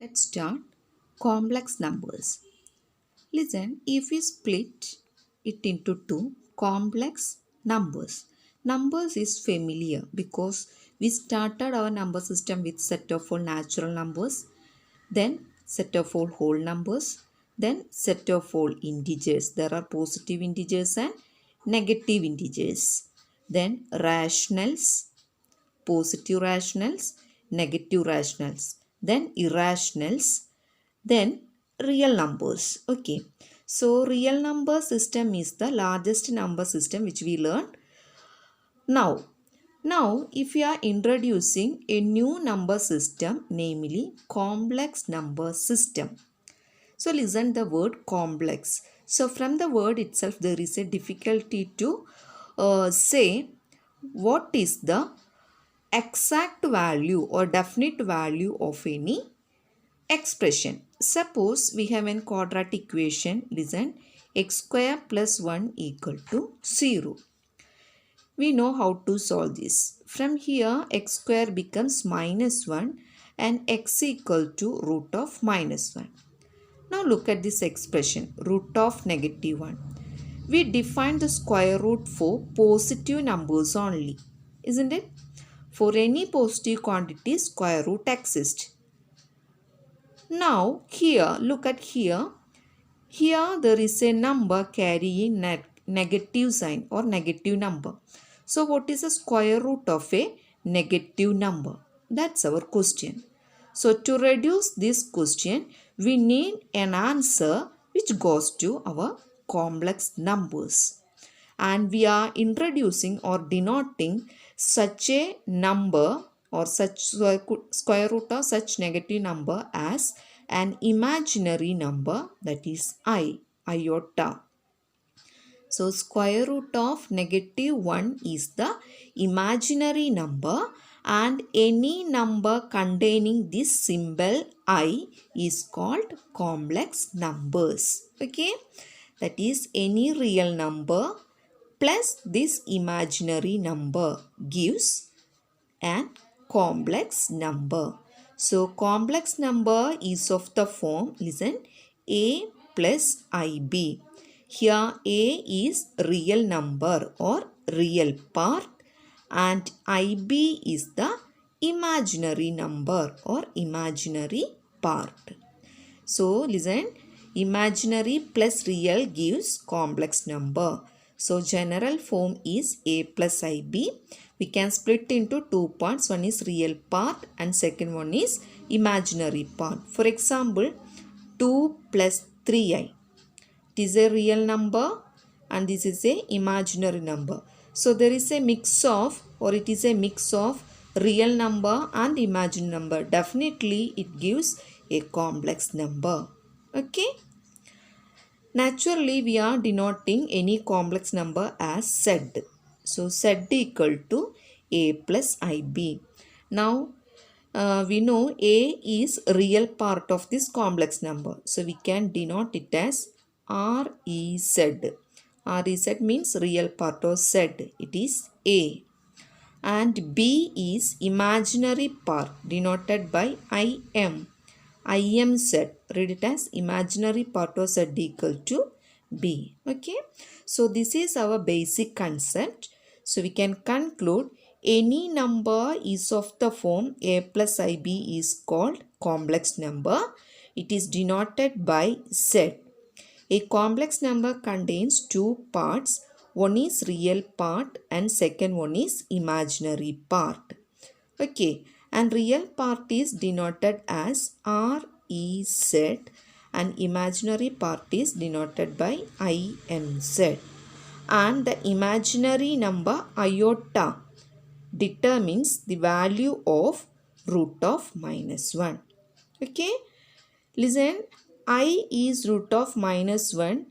Let's start complex numbers. Listen, if we split it into two complex numbers, numbers is familiar because we started our number system with set of all natural numbers, then set of all whole numbers, then set of all integers. There are positive integers and negative integers. Then rationals, positive rationals, negative rationals, then irrationals, then real numbers. Okay, so real number system is the largest number system which we learned. Now if we are introducing a new number system, namely complex number system. So listen the word complex. So from the word itself there is a difficulty to say what is the exact value or definite value of any expression. Suppose we have a quadratic equation. Listen, x square plus 1 equal to 0. We know how to solve this. From here x square becomes minus 1 and x equal to root of minus 1. Now look at this expression, root of negative 1. We define the square root for positive numbers only, isn't it? For any positive quantity, square root exists. Now here, look at here. Here there is a number carrying negative sign or negative number. So what is the square root of a negative number? That's our question. So to reduce this question, we need an answer which goes to our complex numbers. And we are introducing or denoting such a number or such square root of such negative number as an imaginary number, that is iota. So square root of negative 1 is the imaginary number, and any number containing this symbol I is called complex numbers. Okay, that is any real number plus this imaginary number gives an complex number. So complex number is of the form, listen, a plus ib. Here a is real number or real part and ib is the imaginary number or imaginary part. So listen, imaginary plus real gives complex number. So general form is a plus ib. We can split into two parts. One is real part and second one is imaginary part. For example, 2 plus 3i. It is a real number and this is a imaginary number. So there is a mix of, or it is a mix of real number and imaginary number. Definitely it gives a complex number. Okay. Naturally we are denoting any complex number as Z. So Z equal to a plus ib. Now we know a is real part of this complex number. So we can denote it as REZ. REZ means real part of Z. It is A. And B is imaginary part denoted by IM. IM Z. Read it as imaginary part of Z equal to B. Okay. So this is our basic concept. So we can conclude any number is of the form a plus ib is called complex number. It is denoted by Z. A complex number contains two parts. One is real part and second one is imaginary part. Okay, and real part is denoted as REZ and imaginary part is denoted by IMZ. And the imaginary number iota determines the value of root of minus 1. Okay, listen, I is root of minus 1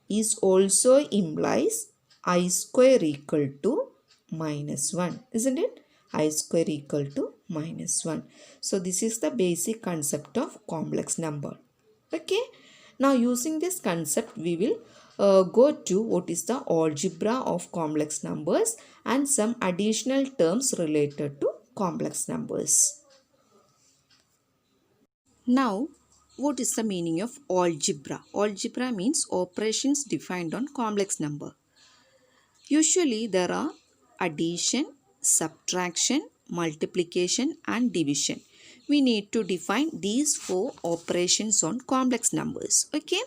is also implies I square equal to minus 1, isn't it? I square equal to minus 1. So this is the basic concept of complex number. Okay. Now using this concept we will go to what is the algebra of complex numbers and some additional terms related to complex numbers. Now, what is the meaning of algebra? Algebra means operations defined on complex number. Usually there are addition, subtraction, multiplication and division. We need to define these four operations on complex numbers. Okay.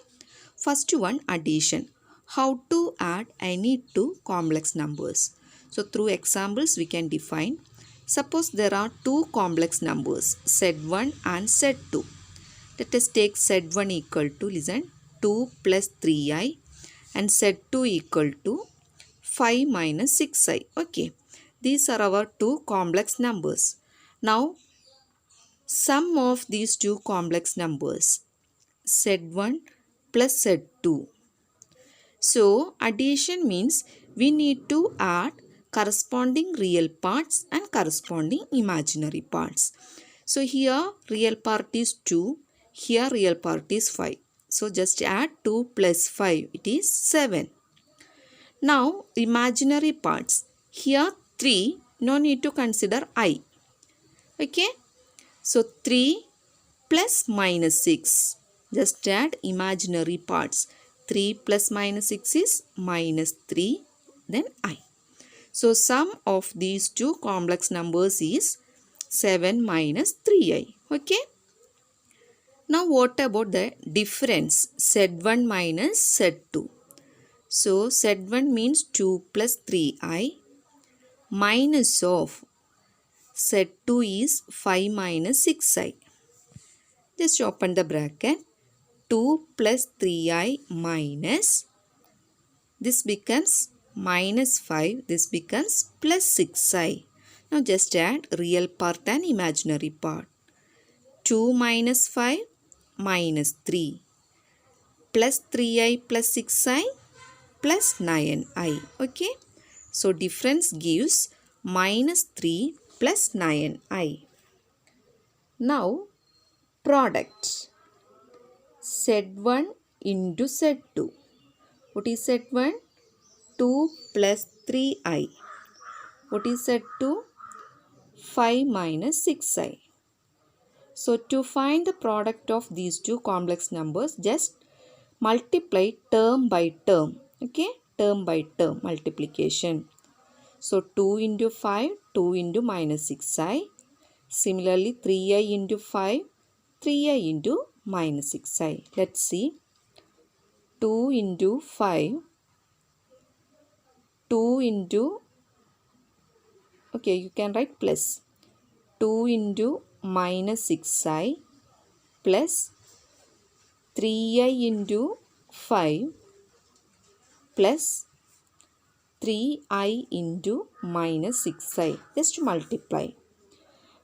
First one, addition. How to add any two complex numbers. So through examples we can define. Suppose there are two complex numbers Z1 and Z2. Let us take Z1 equal to, listen, 2 plus 3i and Z2 equal to 5 minus 6i. Okay. These are our two complex numbers. Now, sum of these two complex numbers, Z1 plus Z2. So, addition means we need to add corresponding real parts and corresponding imaginary parts. So, here real part is 2, here real part is 5. So, just add 2 plus 5, it is 7. Now, imaginary parts. Here 3, no need to consider I. Okay. So, 3 plus minus 6. Just add imaginary parts. 3 plus minus 6 is minus 3, then I. So, sum of these two complex numbers is 7 minus 3i. Okay. Now, what about the difference? Z1 minus Z2. So, Z1 means 2 plus 3i minus of Z2 is 5 minus 6i. Just open the bracket. 2 plus 3i minus, this becomes minus 5, this becomes plus 6i. Now just add real part and imaginary part. 2 minus 5 minus 3 plus 3i plus 6i plus 9i. Okay. So difference gives minus 3 plus 9i. Now product. Z1 into Z2. What is Z1? 2 plus 3i. What is Z2? 5 minus 6i. So to find the product of these two complex numbers, just multiply term by term. Okay, term by term multiplication. So 2 into 5, 2 into minus 6i. Similarly 3i into 5, 3i into minus 6i. Let's see. 2 into 5, 2 into, okay, you can write plus. 2 into minus 6i plus 3i into 5 plus 3i into minus 6i. Just multiply.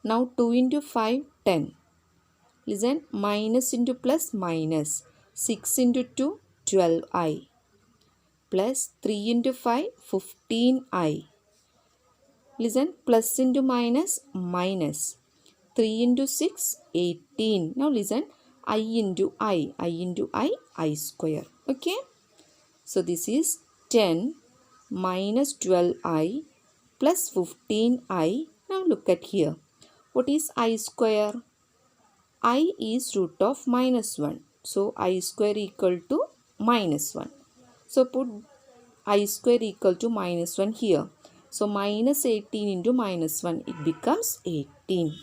Now 2 into 5, 10. Listen, minus into plus minus. 6 into 2, 12i. Plus 3 into 5, 15i. Listen, plus into minus, minus. 3 into 6, 18. Now listen, I into I into I square. Okay. So this is 10 minus 12i plus 15i. Now look at here. What is I square? I is root of minus 1. So I square equal to minus 1. So put I square equal to minus 1 here. So minus 18 into minus 1, it becomes 18.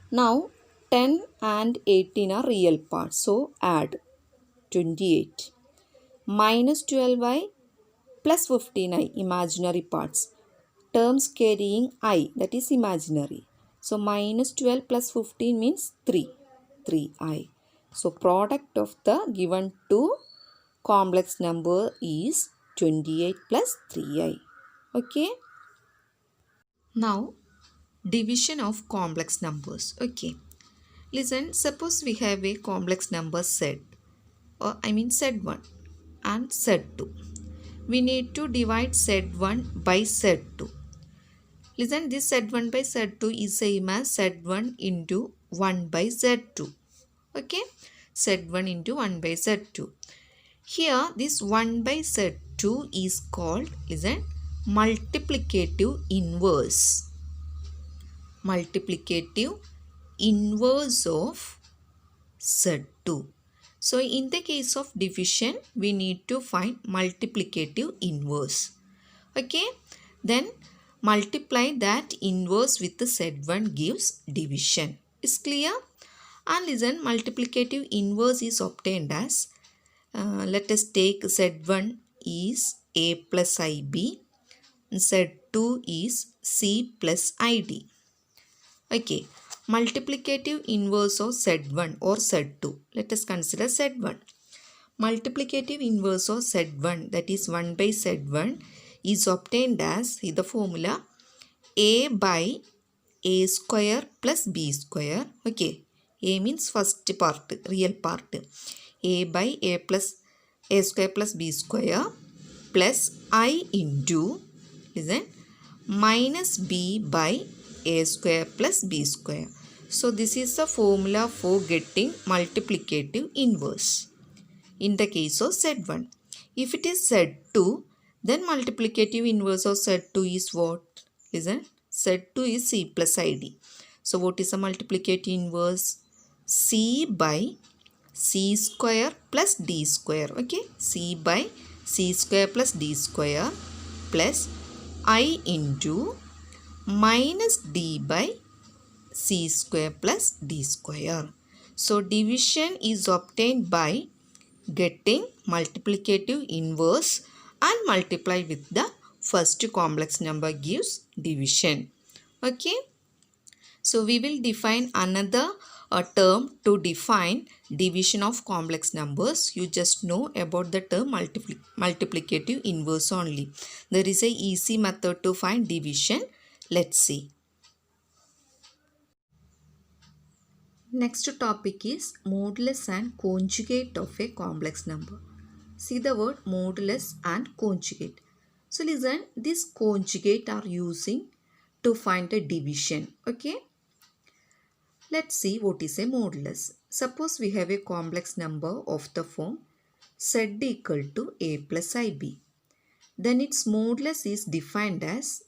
Now 10 and 18 are real parts. So add 28. Minus 12i plus 15i, imaginary parts. Terms carrying I, that is imaginary. So minus 12 plus 15 means 3. 3i. So product of the given two complex number is 28 plus 3i. Okay. Now division of complex numbers. Okay. Listen, suppose we have a complex number Z, or Z1 and Z2. We need to divide Z1 by Z2. Listen, this Z1 by Z2 is same as Z1 into 1 by Z2. Okay. Z1 into 1 by Z2. Here this 1 by Z2 is called, listen, multiplicative inverse. Multiplicative inverse of Z2. So in the case of division, we need to find multiplicative inverse. Okay, then multiply that inverse with the Z1 gives division. Is clear? And listen, multiplicative inverse is obtained as, let us take Z1 is A plus IB, Z2 is C plus ID. Okay, multiplicative inverse of Z1 or Z2. Let us consider Z1. Multiplicative inverse of Z1, that is 1 by Z1, is obtained as the formula A by A square plus B square. Okay, A means first part, real part. A by A plus A square plus B square plus I into, listen, minus B by A square plus B square. So this is the formula for getting multiplicative inverse in the case of Z1. If it is Z2, then multiplicative inverse of Z2 is what? Listen, Z2 is C plus ID. So what is the multiplicative inverse? C by C square plus D square. Okay, C by C square plus D square plus I into minus D by C square plus D square. So division is obtained by getting multiplicative inverse and multiply with the first complex number gives division. Okay. So we will define another term to define division of complex numbers. You just know about the term multiplicative inverse only. There is a easy method to find division. Let's see. Next topic is modulus and conjugate of a complex number. See the word modulus and conjugate. So listen, this conjugate are using to find a division. Okay. Let's see what is a modulus. Suppose we have a complex number of the form z equal to a plus ib. Then its modulus is defined as,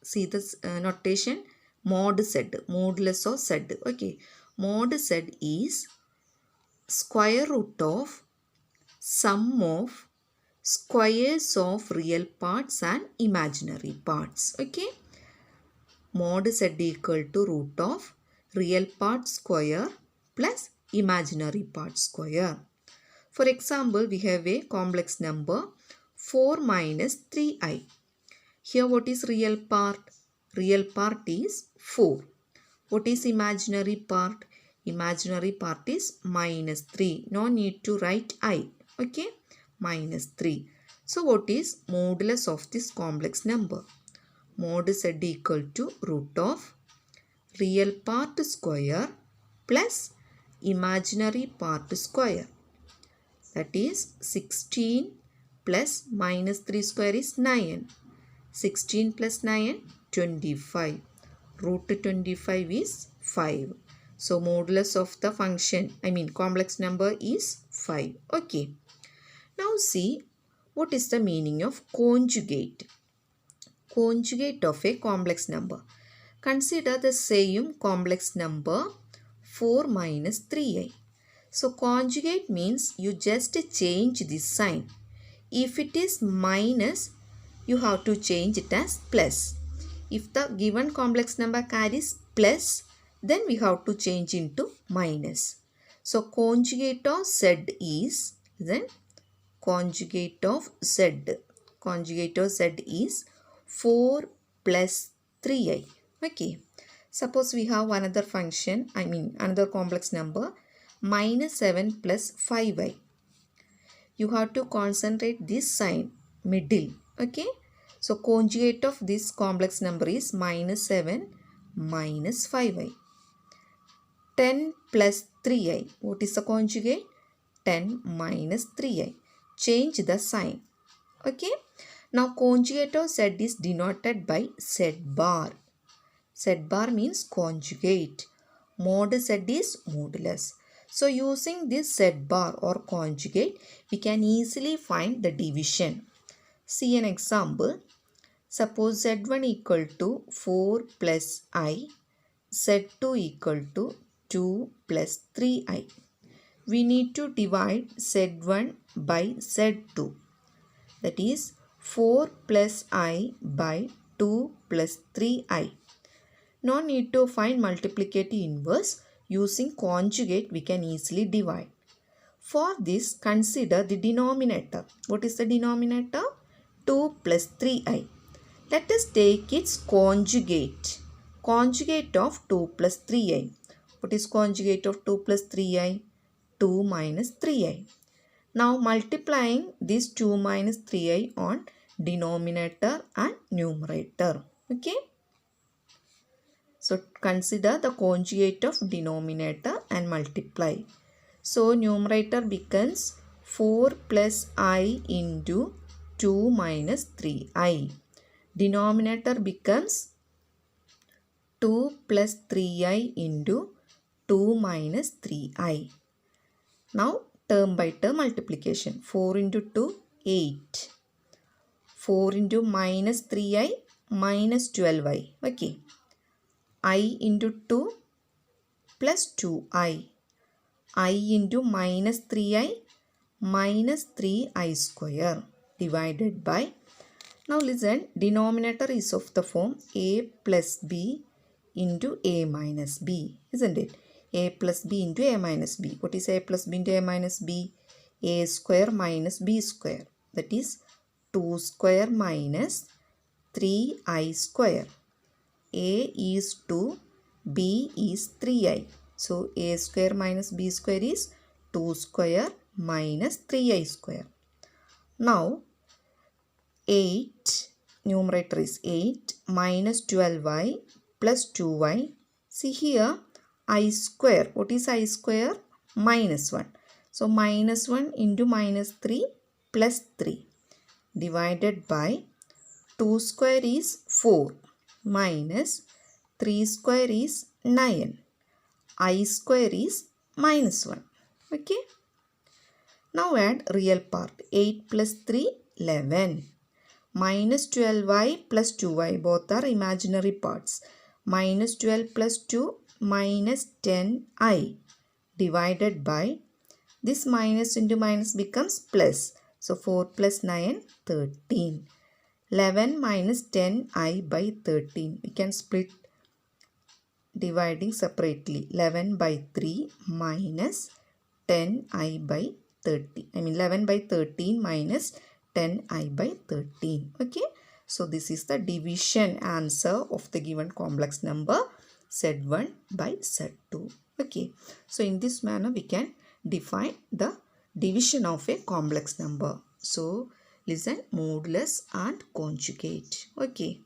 see this notation, mod z, modulus of z. Okay, mod z is square root of sum of squares of real parts and imaginary parts. Okay, mod z equal to root of real part square plus imaginary part square. For example, we have a complex number 4 minus 3i. Here what is real part? Real part is 4. What is imaginary part? Imaginary part is minus 3. No need to write I. Okay, minus 3. So what is modulus of this complex number? Mod z equal to root of real part square plus imaginary part square. That is 16 plus minus 3 square is 9. 16 plus 9, 25. Root 25 is 5. So modulus of the function, complex number is 5. Okay. Now see what is the meaning of conjugate. Conjugate of a complex number. Consider the same complex number 4 minus 3i. So conjugate means you just change this sign. If it is minus, you have to change it as plus. If the given complex number carries plus, then we have to change into minus. So conjugate of z is, then conjugate of z. Conjugate of z is 4 plus 3i. Okay. Suppose we have another function, another complex number, minus 7 plus 5i. You have to concentrate this sign, middle. Okay. So conjugate of this complex number is minus 7 minus 5i. 10 plus 3i. What is the conjugate? 10 minus 3i. Change the sign. Okay. Now conjugate of z is denoted by z bar. Z bar means conjugate. Mod z is modulus. So using this z bar or conjugate, we can easily find the division. See an example. Suppose z1 equal to 4 plus I, z2 equal to 2 plus 3i. we need to divide Z1 by Z2. That is 4 plus I by 2 plus 3I. No need to find multiplicative inverse. Using conjugate, we can easily divide. For this, consider the denominator. What is the denominator? 2 plus 3I. Let us take its conjugate. Conjugate of 2 plus 3I. What is conjugate of 2 plus 3I? 2 minus 3I. Now multiplying this 2 minus 3I on denominator and numerator. Okay. So consider the conjugate of denominator and multiply. So numerator becomes 4 plus I into 2 minus 3I. Denominator becomes 2 plus 3I into 2 minus 3I. Now term by term multiplication. 4 into 2, 8. 4 into minus 3I, minus 12I. Okay. I into 2 plus 2I. I into minus 3I, minus 3I square divided by. Now listen, denominator is of the form A plus B into A minus B, isn't it? A plus B into A minus B. What is A plus B into A minus B? A square minus B square. That is 2 square minus 3I square. A is 2, B is 3I. So A square minus B square is 2 square minus 3I square. Now 8, numerator is 8 minus 12I plus 2I. See here I square. What is I square? Minus 1. So minus 1 into minus 3 plus 3 divided by 2 square is 4 minus 3 square is 9. I square is minus 1. Okay. Now add real part. 8 plus 3, 11. Minus 12y plus 2y. Both are imaginary parts. Minus 12 plus 2, minus 10i. Divided by, this minus into minus becomes plus. So 4 plus 9, 13. 11 minus 10i by 13. We can split dividing separately. 11 by 3 minus 10i by 30. 11 by 13 minus 10i by 13. Okay. So this is the division answer of the given complex number Z1 by Z2. Okay. So in this manner we can define the division of a complex number. So listen, modulus and conjugate. Okay.